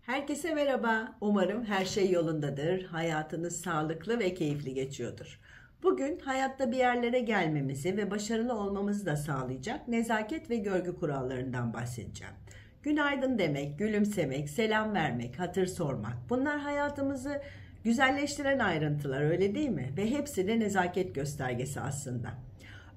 Herkese merhaba. Umarım her şey yolundadır. Hayatınız sağlıklı ve keyifli geçiyordur. Bugün hayatta bir yerlere gelmemizi ve başarılı olmamızı da sağlayacak nezaket ve görgü kurallarından bahsedeceğim. Günaydın demek, gülümsemek, selam vermek, hatır sormak. Bunlar hayatımızı güzelleştiren ayrıntılar, öyle değil mi? Ve hepsi de nezaket göstergesi aslında.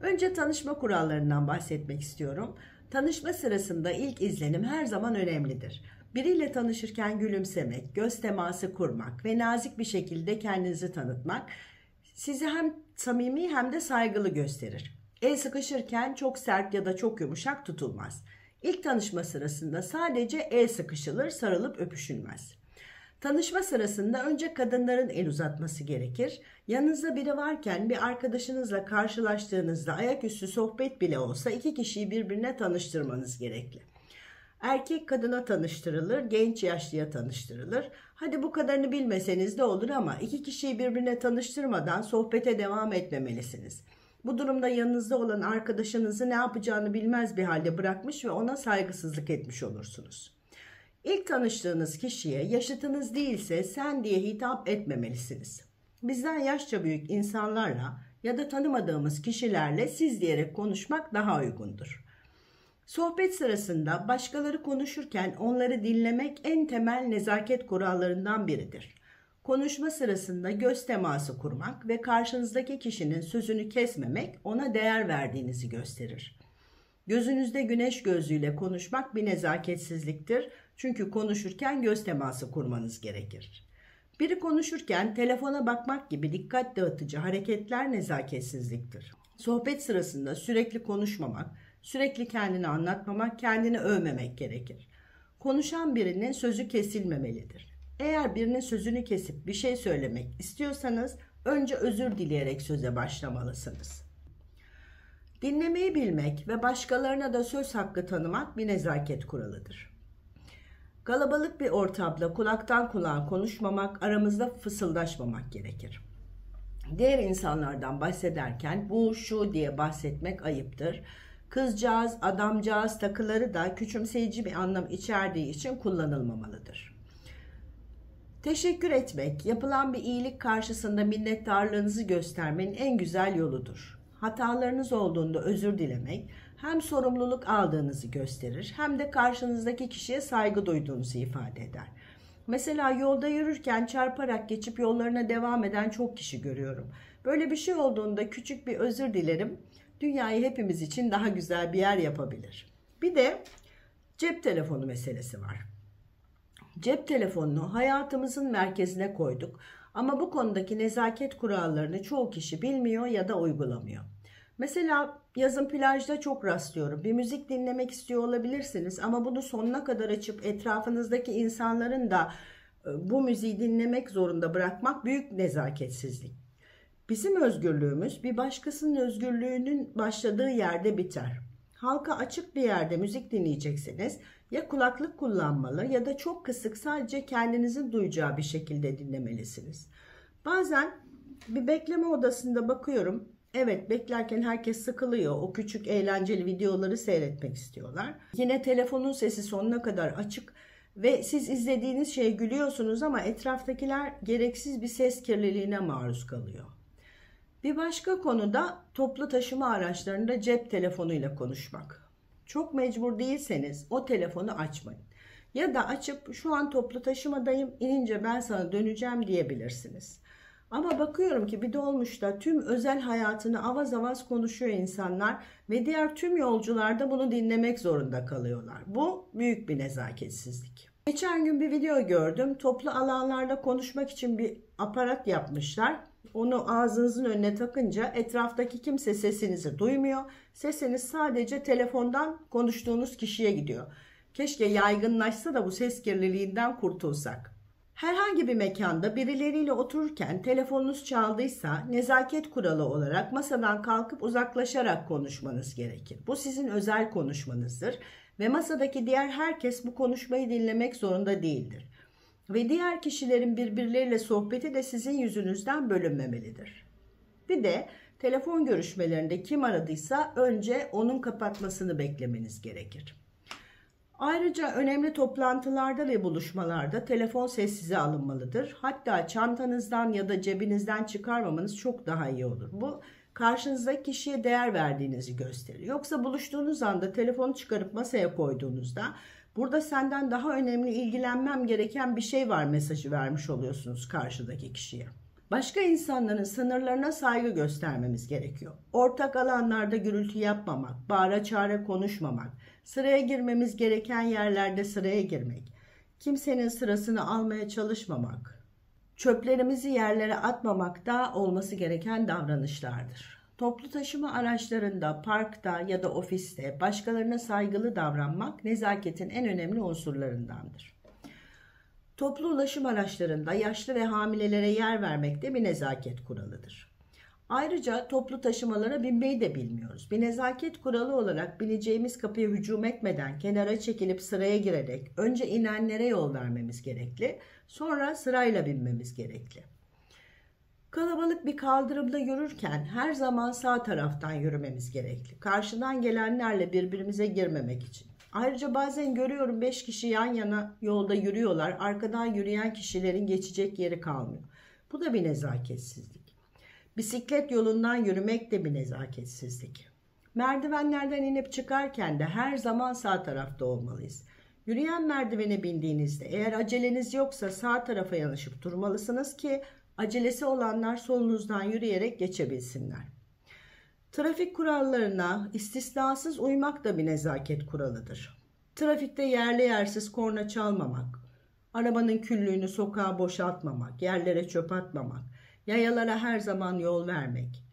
Önce tanışma kurallarından bahsetmek istiyorum. Tanışma sırasında ilk izlenim her zaman önemlidir. Biriyle tanışırken gülümsemek, göz teması kurmak ve nazik bir şekilde kendinizi tanıtmak sizi hem samimi hem de saygılı gösterir. El sıkışırken çok sert ya da çok yumuşak tutulmaz. İlk tanışma sırasında sadece el sıkışılır, sarılıp öpüşülmez. Tanışma sırasında önce kadınların el uzatması gerekir. Yanınızda biri varken bir arkadaşınızla karşılaştığınızda ayaküstü sohbet bile olsa iki kişiyi birbirine tanıştırmanız gerekli. Erkek kadına tanıştırılır, genç yaşlıya tanıştırılır. Hadi bu kadarını bilmeseniz de olur ama iki kişiyi birbirine tanıştırmadan sohbete devam etmemelisiniz. Bu durumda yanınızda olan arkadaşınızı ne yapacağını bilmez bir halde bırakmış ve ona saygısızlık etmiş olursunuz. İlk tanıştığınız kişiye yaşıtınız değilse sen diye hitap etmemelisiniz. Bizden yaşça büyük insanlarla ya da tanımadığımız kişilerle siz diyerek konuşmak daha uygundur. Sohbet sırasında başkaları konuşurken onları dinlemek en temel nezaket kurallarından biridir. Konuşma sırasında göz teması kurmak ve karşınızdaki kişinin sözünü kesmemek ona değer verdiğinizi gösterir. Gözünüzde güneş gözlüğüyle konuşmak bir nezaketsizliktir. Çünkü konuşurken göz teması kurmanız gerekir. Biri konuşurken telefona bakmak gibi dikkat dağıtıcı hareketler nezaketsizliktir. Sohbet sırasında sürekli konuşmamak, sürekli kendini anlatmamak, kendini övmemek gerekir. Konuşan birinin sözü kesilmemelidir. Eğer birinin sözünü kesip bir şey söylemek istiyorsanız önce özür dileyerek söze başlamalısınız. Dinlemeyi bilmek ve başkalarına da söz hakkı tanımak bir nezaket kuralıdır. Kalabalık bir ortamda kulaktan kulağa konuşmamak, aramızda fısıldaşmamak gerekir. Diğer insanlardan bahsederken bu şu diye bahsetmek ayıptır. Kızcağız, adamcağız takıları da küçümseyici bir anlam içerdiği için kullanılmamalıdır. Teşekkür etmek, yapılan bir iyilik karşısında minnettarlığınızı göstermenin en güzel yoludur. Hatalarınız olduğunda özür dilemek hem sorumluluk aldığınızı gösterir hem de karşınızdaki kişiye saygı duyduğunuzu ifade eder. Mesela yolda yürürken çarparak geçip yollarına devam eden çok kişi görüyorum. Böyle bir şey olduğunda küçük bir özür dilerim, dünyayı hepimiz için daha güzel bir yer yapabilir. Bir de cep telefonu meselesi var. Cep telefonunu hayatımızın merkezine koyduk ama bu konudaki nezaket kurallarını çoğu kişi bilmiyor ya da uygulamıyor. Mesela yazın plajda çok rastlıyorum. Bir müzik dinlemek istiyor olabilirsiniz ama bunu sonuna kadar açıp etrafınızdaki insanların da bu müziği dinlemek zorunda bırakmak büyük nezaketsizlik. Bizim özgürlüğümüz bir başkasının özgürlüğünün başladığı yerde biter. Halka açık bir yerde müzik dinleyecekseniz ya kulaklık kullanmalı ya da çok kısık sadece kendinizin duyacağı bir şekilde dinlemelisiniz. Bazen bir bekleme odasında bakıyorum. Evet, beklerken herkes sıkılıyor. O küçük eğlenceli videoları seyretmek istiyorlar. Yine telefonun sesi sonuna kadar açık ve siz izlediğiniz şeye gülüyorsunuz ama etraftakiler gereksiz bir ses kirliliğine maruz kalıyor. Bir başka konu da toplu taşıma araçlarında cep telefonuyla konuşmak. Çok mecbur değilseniz o telefonu açmayın. Ya da açıp şu an toplu taşımadayım, inince ben sana döneceğim diyebilirsiniz. Ama bakıyorum ki bir dolmuşta tüm özel hayatını avaz avaz konuşuyor insanlar ve diğer tüm yolcular da bunu dinlemek zorunda kalıyorlar. Bu büyük bir nezaketsizlik. Geçen gün bir video gördüm. Toplu alanlarda konuşmak için bir aparat yapmışlar. Onu ağzınızın önüne takınca etraftaki kimse sesinizi duymuyor. Sesiniz sadece telefondan konuştuğunuz kişiye gidiyor. Keşke yaygınlaşsa da bu ses kirliliğinden kurtulsak. Herhangi bir mekanda birileriyle otururken telefonunuz çaldıysa nezaket kuralı olarak masadan kalkıp uzaklaşarak konuşmanız gerekir. Bu sizin özel konuşmanızdır ve masadaki diğer herkes bu konuşmayı dinlemek zorunda değildir. Ve diğer kişilerin birbirleriyle sohbeti de sizin yüzünüzden bölünmemelidir. Bir de telefon görüşmelerinde kim aradıysa önce onun kapatmasını beklemeniz gerekir. Ayrıca önemli toplantılarda ve buluşmalarda telefon sessize alınmalıdır. Hatta çantanızdan ya da cebinizden çıkarmamanız çok daha iyi olur. Bu karşınızdaki kişiye değer verdiğinizi gösterir. Yoksa buluştuğunuz anda telefonu çıkarıp masaya koyduğunuzda burada senden daha önemli ilgilenmem gereken bir şey var mesajı vermiş oluyorsunuz karşıdaki kişiye. Başka insanların sınırlarına saygı göstermemiz gerekiyor. Ortak alanlarda gürültü yapmamak, bağıra çağıra konuşmamak, sıraya girmemiz gereken yerlerde sıraya girmek, kimsenin sırasını almaya çalışmamak, çöplerimizi yerlere atmamak da olması gereken davranışlardır. Toplu taşıma araçlarında, parkta ya da ofiste başkalarına saygılı davranmak nezaketin en önemli unsurlarındandır. Toplu ulaşım araçlarında yaşlı ve hamilelere yer vermek de bir nezaket kuralıdır. Ayrıca toplu taşımalara binmeyi de bilmiyoruz. Bir nezaket kuralı olarak bineceğimiz kapıya hücum etmeden kenara çekilip sıraya girerek önce inenlere yol vermemiz gerekli, sonra sırayla binmemiz gerekli. Kalabalık bir kaldırımda yürürken her zaman sağ taraftan yürümemiz gerekli. Karşıdan gelenlerle birbirimize girmemek için. Ayrıca bazen görüyorum 5 kişi yan yana yolda yürüyorlar. Arkadan yürüyen kişilerin geçecek yeri kalmıyor. Bu da bir nezaketsizlik. Bisiklet yolundan yürümek de bir nezaketsizlik. Merdivenlerden inip çıkarken de her zaman sağ tarafta olmalıyız. Yürüyen merdivene bindiğinizde eğer aceleniz yoksa sağ tarafa yanaşıp durmalısınız ki acelesi olanlar solunuzdan yürüyerek geçebilsinler. Trafik kurallarına istisnasız uymak da bir nezaket kuralıdır. Trafikte yerli yersiz korna çalmamak, arabanın küllüğünü sokağa boşaltmamak, yerlere çöp atmamak, yayalara her zaman yol vermek.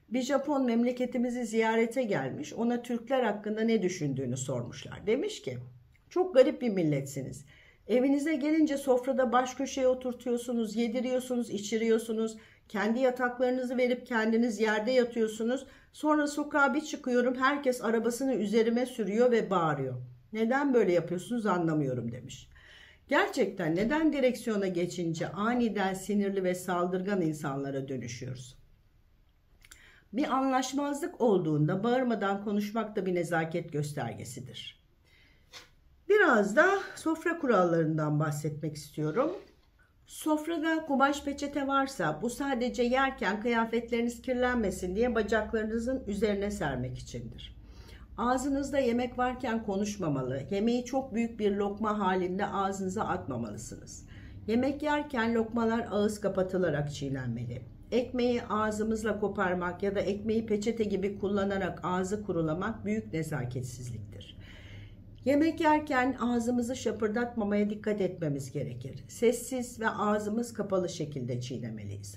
Bir Japon memleketimizi ziyarete gelmiş, ona Türkler hakkında ne düşündüğünü sormuşlar. Demiş ki, çok garip bir milletsiniz. Evinize gelince sofrada baş köşeye oturtuyorsunuz, yediriyorsunuz, içiriyorsunuz. Kendi yataklarınızı verip kendiniz yerde yatıyorsunuz. Sonra sokağa bir çıkıyorum, herkes arabasını üzerime sürüyor ve bağırıyor. Neden böyle yapıyorsunuz anlamıyorum demiş. Gerçekten neden direksiyona geçince aniden sinirli ve saldırgan insanlara dönüşüyoruz? Bir anlaşmazlık olduğunda bağırmadan konuşmak da bir nezaket göstergesidir. Biraz da sofra kurallarından bahsetmek istiyorum. Sofrada kumaş peçete varsa bu sadece yerken kıyafetleriniz kirlenmesin diye bacaklarınızın üzerine sermek içindir. Ağzınızda yemek varken konuşmamalı, yemeği çok büyük bir lokma halinde ağzınıza atmamalısınız. Yemek yerken lokmalar ağız kapatılarak çiğnenmeli. Ekmeği ağzımızla koparmak ya da ekmeği peçete gibi kullanarak ağzı kurulamak büyük nezaketsizliktir. Yemek yerken ağzımızı şapırdatmamaya dikkat etmemiz gerekir. Sessiz ve ağzımız kapalı şekilde çiğnemeliyiz.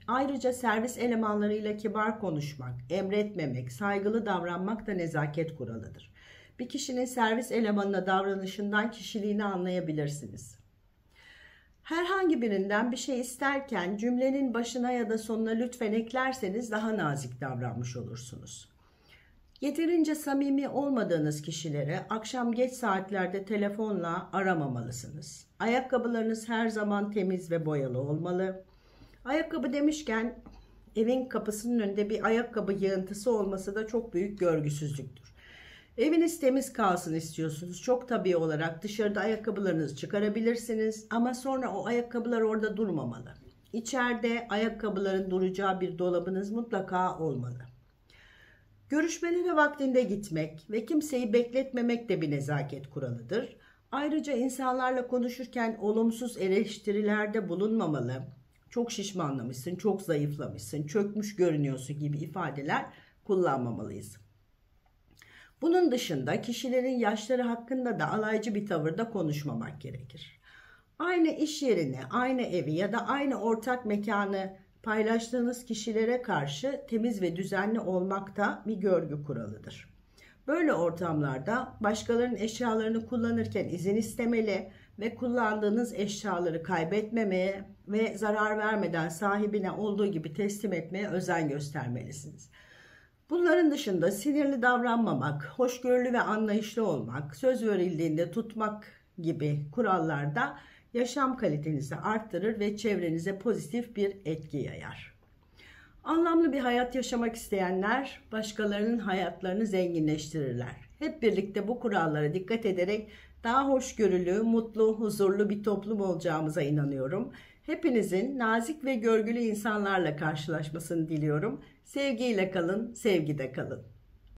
Ayrıca servis elemanlarıyla kibar konuşmak, emretmemek, saygılı davranmak da nezaket kuralıdır. Bir kişinin servis elemanına davranışından kişiliğini anlayabilirsiniz. Herhangi birinden bir şey isterken cümlenin başına ya da sonuna lütfen eklerseniz daha nazik davranmış olursunuz. Yeterince samimi olmadığınız kişileri akşam geç saatlerde telefonla aramamalısınız. Ayakkabılarınız her zaman temiz ve boyalı olmalı. Ayakkabı demişken evin kapısının önünde bir ayakkabı yığıntısı olması da çok büyük görgüsüzlüktür. Eviniz temiz kalsın istiyorsunuz. Çok tabii olarak dışarıda ayakkabılarınızı çıkarabilirsiniz ama sonra o ayakkabılar orada durmamalı. İçeride ayakkabıların duracağı bir dolabınız mutlaka olmalı. Görüşmelere vaktinde gitmek ve kimseyi bekletmemek de bir nezaket kuralıdır. Ayrıca insanlarla konuşurken olumsuz eleştirilerde bulunmamalı. Çok şişmanlamışsın, çok zayıflamışsın, çökmüş görünüyorsun gibi ifadeler kullanmamalıyız. Bunun dışında kişilerin yaşları hakkında da alaycı bir tavırda konuşmamak gerekir. Aynı iş yerini, aynı evi ya da aynı ortak mekanı paylaştığınız kişilere karşı temiz ve düzenli olmak da bir görgü kuralıdır. Böyle ortamlarda başkalarının eşyalarını kullanırken izin istemeli ve kullandığınız eşyaları kaybetmemeye ve zarar vermeden sahibine olduğu gibi teslim etmeye özen göstermelisiniz. Bunların dışında sinirli davranmamak, hoşgörülü ve anlayışlı olmak, söz verildiğinde tutmak gibi kurallar da yaşam kalitenizi arttırır ve çevrenize pozitif bir etki yayar. Anlamlı bir hayat yaşamak isteyenler başkalarının hayatlarını zenginleştirirler. Hep birlikte bu kurallara dikkat ederek daha hoşgörülü, mutlu, huzurlu bir toplum olacağımıza inanıyorum. Hepinizin nazik ve görgülü insanlarla karşılaşmasını diliyorum. Sevgiyle kalın, sevgide kalın.